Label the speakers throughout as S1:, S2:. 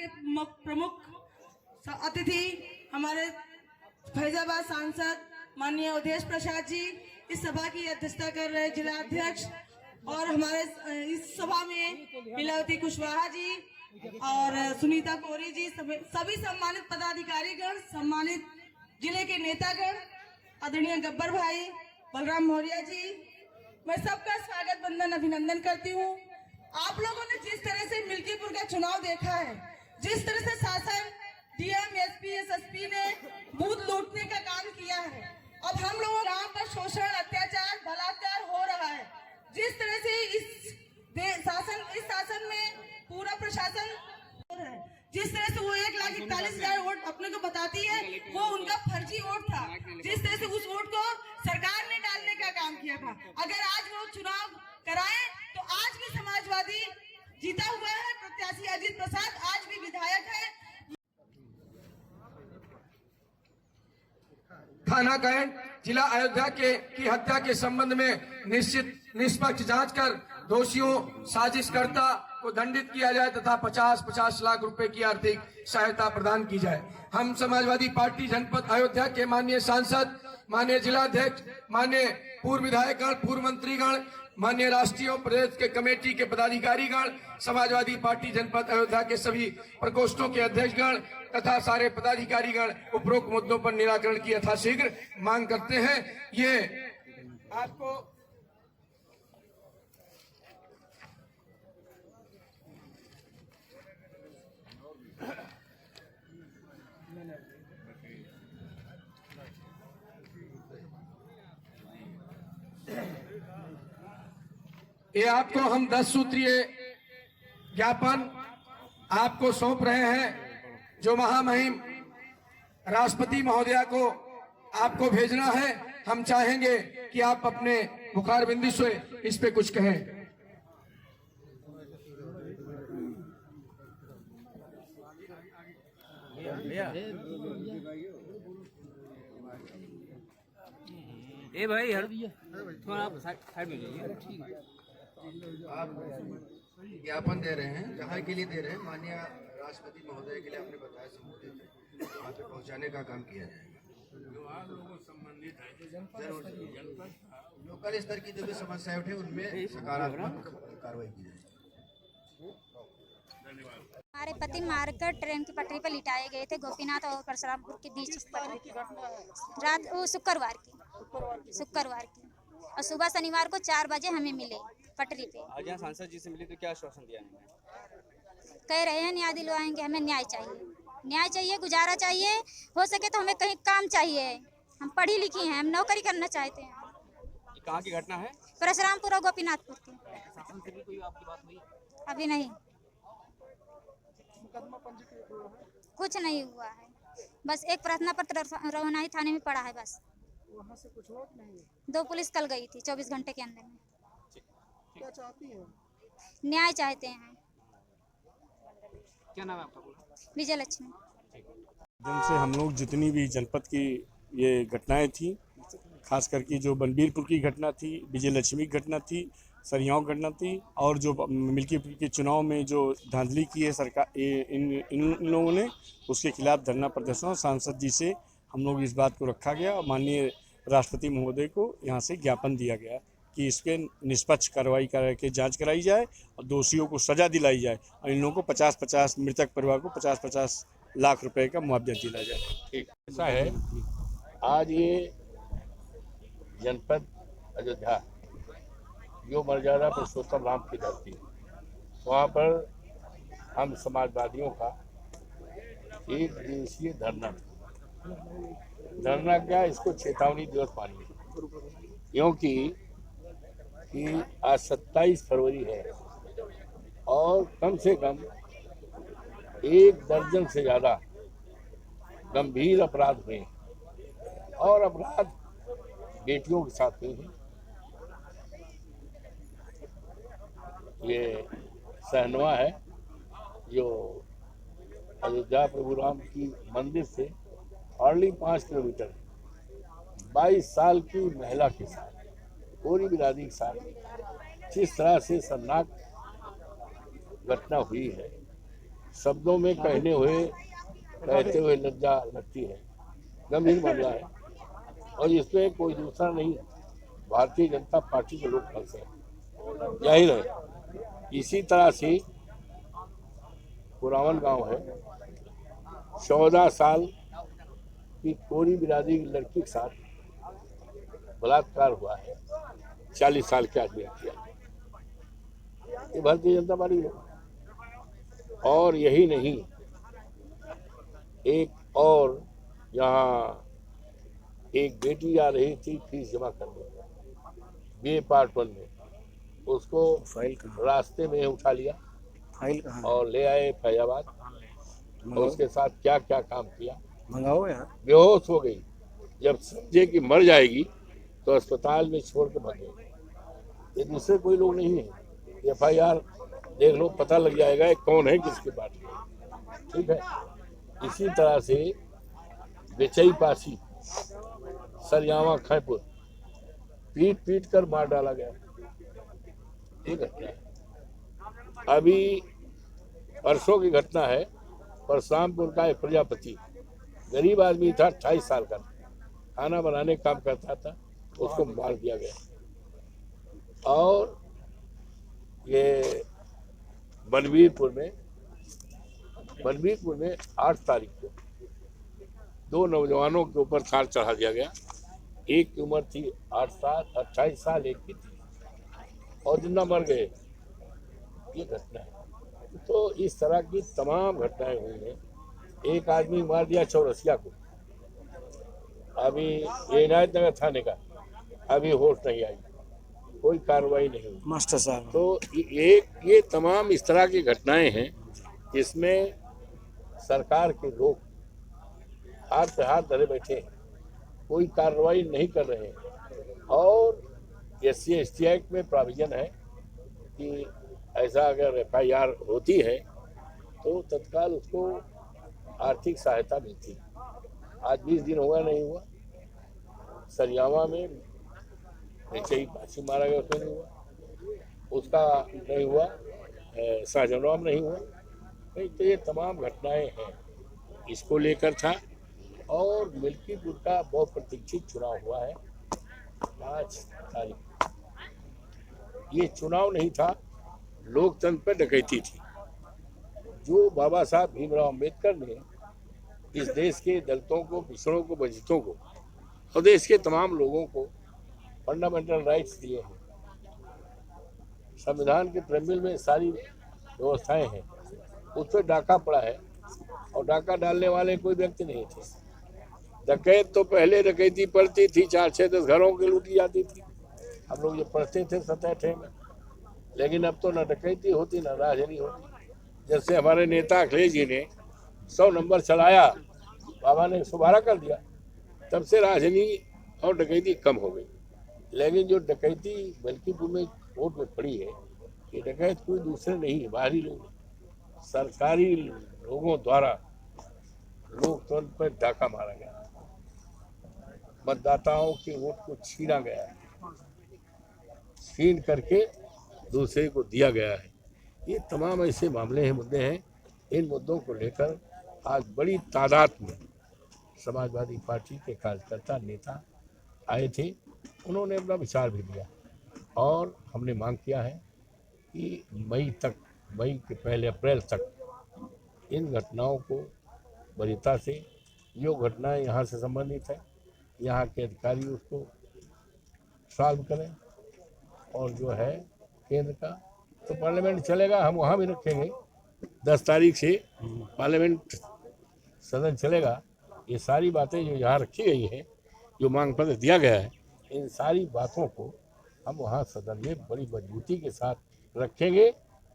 S1: के प्रमुख अतिथि हमारे फैजाबाद सांसद माननीय उदेश प्रसाद जी इस सभा की अध्यक्षता कर रहे जिला अध्यक्ष, और हमारे इस सभा में लीलावती कुशवाहा जी और सुनीता कोरी जी, सभी सम्मानित पदाधिकारीगण, सम्मानित जिले के नेतागण, आदरणीय गब्बर भाई, बलराम मौर्य जी, मैं सबका स्वागत वंदन अभिनंदन करती हूँ। आप लोगों ने जिस तरह से मिल्कीपुर का चुनाव देखा है, जिस तरह से शासन डीएम एसपी एसएसपी ने बूथ लूटने का काम किया है, अब हम लोगों गांव पर शोषण, अत्याचार, बलात्कार हो रहा है, जिस तरह से इस शासन में पूरा प्रशासन है, जिस तरह से वो 1,41,000 वोट अपने को बताती है, वो उनका फर्जी वोट था। जिस तरह से उस वोट को सरकार ने डालने का काम किया था, अगर आज वो चुनाव कराए तो आज भी समाजवादी जीता हुआ है। प्रत्याशी अजीत प्रसाद आज भी विधायक है।
S2: थाना कैंट जिला अयोध्या की हत्या के संबंध में निष्पक्ष जांच कर दोषियों साजिशकर्ता को दंडित किया जाए तथा 50-50 लाख रुपए की आर्थिक सहायता प्रदान की जाए। हम समाजवादी पार्टी जनपद अयोध्या के माननीय सांसद, माननीय जिलाध्यक्ष, माननीय पूर्व विधायकगण, पूर्व मंत्रीगण, माननीय राष्ट्रीय प्रदेश के कमेटी के पदाधिकारीगण, समाजवादी पार्टी जनपद अयोध्या के सभी प्रकोष्ठों के अध्यक्षगण तथा सारे पदाधिकारीगण उपरोक्त मुद्दों पर निराकरण की यथाशीघ्र मांग करते हैं। ये आपको हम 10 सूत्रीय ज्ञापन आपको सौंप रहे हैं, जो महामहिम राष्ट्रपति महोदया को आपको भेजना है। हम चाहेंगे कि आप अपने मुखार बिंदु से इस पे कुछ कहें।
S3: ए भाई थोड़ा आप साइड में जाइए।
S4: आप ज्ञापन दे रहे हैं, जहाँ के लिए दे रहे हैं, माननीय राष्ट्रपति महोदय के लिए आपने बताया संबोधित वहाँ पे पहुँचाने का काम किया जाएगा।
S5: जो आप लोगों संबंधित है
S4: जरूर लोकल स्तर की जो भी समस्याएं उठे उनमें सकारात्मक कार्रवाई की जाएगी।
S6: हमारे पति मारकर ट्रेन की पटरी पर लिटाए गए थे, गोपीनाथ और परशुरामपुर के बीच पटरी रात वो शुक्रवार की और सुबह शनिवार को 4 बजे हमें मिले पटरी पे।
S3: आज यहाँ सांसद जी से मिले तो क्या आश्वासन दिया इन्होंने?
S6: कह रहे हैं न्याय दिलवाएंगे, हमें न्याय चाहिए, गुजारा चाहिए, हो सके तो हमें कहीं काम चाहिए। हम पढ़ी लिखी हैं, हम नौकरी करना चाहते हैं।
S3: कहाँ की घटना है?
S6: परशुरामपुर और गोपीनाथपुर की।
S3: शासन से भी कोई आपकी बात हुई?
S6: अभी नहीं, कुछ नहीं हुआ है, बस एक प्रार्थना पत्र रवनाही थाने में पड़ा है बस।
S7: वहाँ से कुछ और नहीं?
S6: 2 पुलिस कल गई थी 24 घंटे के अंदर में।
S7: क्या चाहती हैं?
S6: न्याय चाहते हैं।
S3: क्या नाम है आपका?
S6: विजय लक्ष्मी।
S8: जिनसे हम लोग जितनी भी जनपद की ये घटनाएं थी, खास करके जो बनबीरपुर की घटना थी, विजय लक्ष्मी की घटना थी, सरियाओं की घटना थी, और जो मिल्कीपुर के चुनाव में जो धांधली की है सरकार इन लोगों ने, उसके खिलाफ धरना प्रदर्शन सांसद जी से हम लोग इस बात को रखा गया और माननीय राष्ट्रपति महोदय को यहाँ से ज्ञापन दिया गया कि इस पर निष्पक्ष कार्रवाई करके जांच कराई जाए और दोषियों को सजा दिलाई जाए और इन लोगों को 50-50 मृतक परिवार को 50-50 लाख रुपए का मुआवजा दिलाया जाए।
S5: ठीक ऐसा है, आज ये जनपद अयोध्या जो मर्यादा पुरुषोत्तम राम की धरती, वहाँ पर हम समाजवादियों का एक दिवसीय धरना क्या, इसको चेतावनी दिवस मानिए, क्योंकि आज 27 फरवरी है और कम से कम 1 दर्जन से ज़्यादा गंभीर अपराध हुए और अपराध बेटियों के साथ हुए हैं। ये सहनवा है जो अयोध्या प्रभु राम की मंदिर से हार्डली 5 किलोमीटर 22 साल की महिला के साथ, पूरी बिरादरी के साथ जिस तरह से शर्मनाक घटना हुई है, शब्दों में कहते हुए लज्जा लगती है। गंभीर मामला है और इसमें कोई दूसरा नहीं, भारतीय जनता पार्टी के लोग फंसे हैं। जाहिर है इसी तरह से पुरावन गांव है, 14 साल की कोरी बिरादरी की लड़की के साथ बलात्कार हुआ है, 40 साल के आदमी ने किया। ये भारतीय जनता पार्टी लोग। और यही नहीं, एक और यहाँ एक बेटी आ रही थी फीस जमा करने BA Part 1 में, उसको रास्ते में उठा लिया और ले आए फैजाबाद और उसके साथ क्या क्या काम किया। बेहोश हो गई, जब समझे कि मर जाएगी तो अस्पताल में छोड़ के भाग गई। ये दूसरे कोई लोग नहीं है, FIR देख लो, पता लग जाएगा कौन है किसके पार्टी है। ठीक है, इसी तरह से बेचई पासी सरियावा खैपुर पीट कर मार डाला गया। ठीक है, अभी परसों की घटना है, परशुरामपुर का एक प्रजापति गरीब आदमी था, 28 साल का, खाना बनाने का काम करता था, उसको मार दिया गया। और ये बनवीरपुर में 8 तारीख को 2 नौजवानों के ऊपर थार चढ़ा दिया गया। एक की उम्र थी 8 साल, 28 साल एक की थी, और जिन्ना मर गए। ये घटना है। तो इस तरह की तमाम घटनाएं हुई हैं। एक आदमी मार दिया चौरसिया को, अभी ये इनायत नगर थाने का, अभी होश नहीं आई, कोई कार्रवाई नहीं हुई
S8: मास्टर साहब।
S5: तो ये तमाम इस तरह की घटनाएं हैं जिसमें सरकार के लोग हाथ पे हाथ धरे बैठे हैं, कोई कार्रवाई नहीं कर रहे हैं। और SC/ST एक्ट में प्रोविजन है कि ऐसा अगर FIR होती है तो तत्काल उसको आर्थिक सहायता मिलती है। आज 20 दिन होगा नहीं हुआ, सरियावा में बेचई पासी मारा गया, उसमें नहीं हुआ, उसका नहीं हुआ, शाहजहां में नहीं हुआ। तो ये तमाम घटनाएं हैं, इसको लेकर था। और मिल्कीपुर का बहुत प्रतीक्षित चुनाव हुआ है 5 तारीख। ये चुनाव नहीं था, लोकतंत्र पर डकैती थी। जो बाबा साहब भीमराव अम्बेडकर ने इस देश के दलितों को, पिछड़ों को, वंचितों को और देश के तमाम लोगों को फंडामेंटल राइट्स दिए हैं, संविधान के प्रेम्बल में सारी व्यवस्थाएं हैं, उस पर डाका पड़ा है और डाका डालने वाले कोई व्यक्ति नहीं थे। डकैत तो पहले डकैती पड़ती थी, 4-6-10 घरों की लूटी जाती थी, हम लोग ये पढ़ते थे 7-8 में। लेकिन अब तो न डकैती होती न राजनी होती। जैसे हमारे नेता अखिलेश जी ने 100 नंबर चलाया, बाबा ने 112 कर दिया, तब से राजनी और डकैती कम हो गई। लेकिन जो डकैती मलकीपुर में कोर्ट में पड़ी है, ये डकैत कोई दूसरे नहीं है, बाहरी लोग, सरकारी लोगों द्वारा लोकतंत्र पर डाका मारा गया, मतदाताओं के वोट को छीना गया है, छीन करके दूसरे को दिया गया है। ये तमाम ऐसे मामले हैं, मुद्दे हैं। इन मुद्दों को लेकर आज बड़ी तादाद में समाजवादी पार्टी के कार्यकर्ता, नेता आए थे। उन्होंने अपना विचार भी दिया और हमने मांग किया है कि मई के पहले अप्रैल तक इन घटनाओं को वरीयता से, जो घटनाएं यहाँ से संबंधित है, यहाँ के अधिकारी उसको सॉल्व करें। और जो है केंद्र का तो पार्लियामेंट चलेगा, हम वहाँ भी रखेंगे। 10 तारीख से पार्लियामेंट सदन चलेगा। ये सारी बातें जो यहाँ रखी गई हैं, जो मांग पत्र दिया गया है, इन सारी बातों को हम वहाँ सदन में बड़ी मजबूती के साथ रखेंगे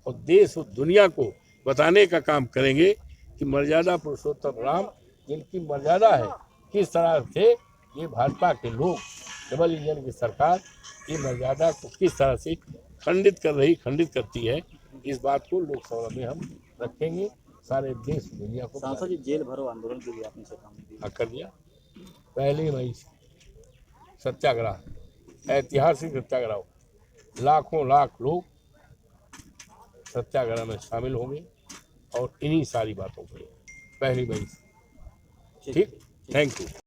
S5: और देश और दुनिया को बताने का काम करेंगे कि मर्यादा पुरुषोत्तम राम, जिनकी मर्यादा है, किस तरह से ये भाजपा के लोग, डबल इंजन की सरकार ये मर्यादा को किस तरह से खंडित करती है। इस बात को लोकसभा में हम रखेंगे, सारे देश दुनिया को।
S3: सांसद जी जेल भरो आंदोलन के लिए आपने से काम
S5: कर दिया। पहली मई से सत्याग्रह, ऐतिहासिक सत्याग्रह, लाखों लाख लोग सत्याग्रह में शामिल होंगे और इन्हीं सारी बातों पे पहली मई। ठीक, थैंक यू।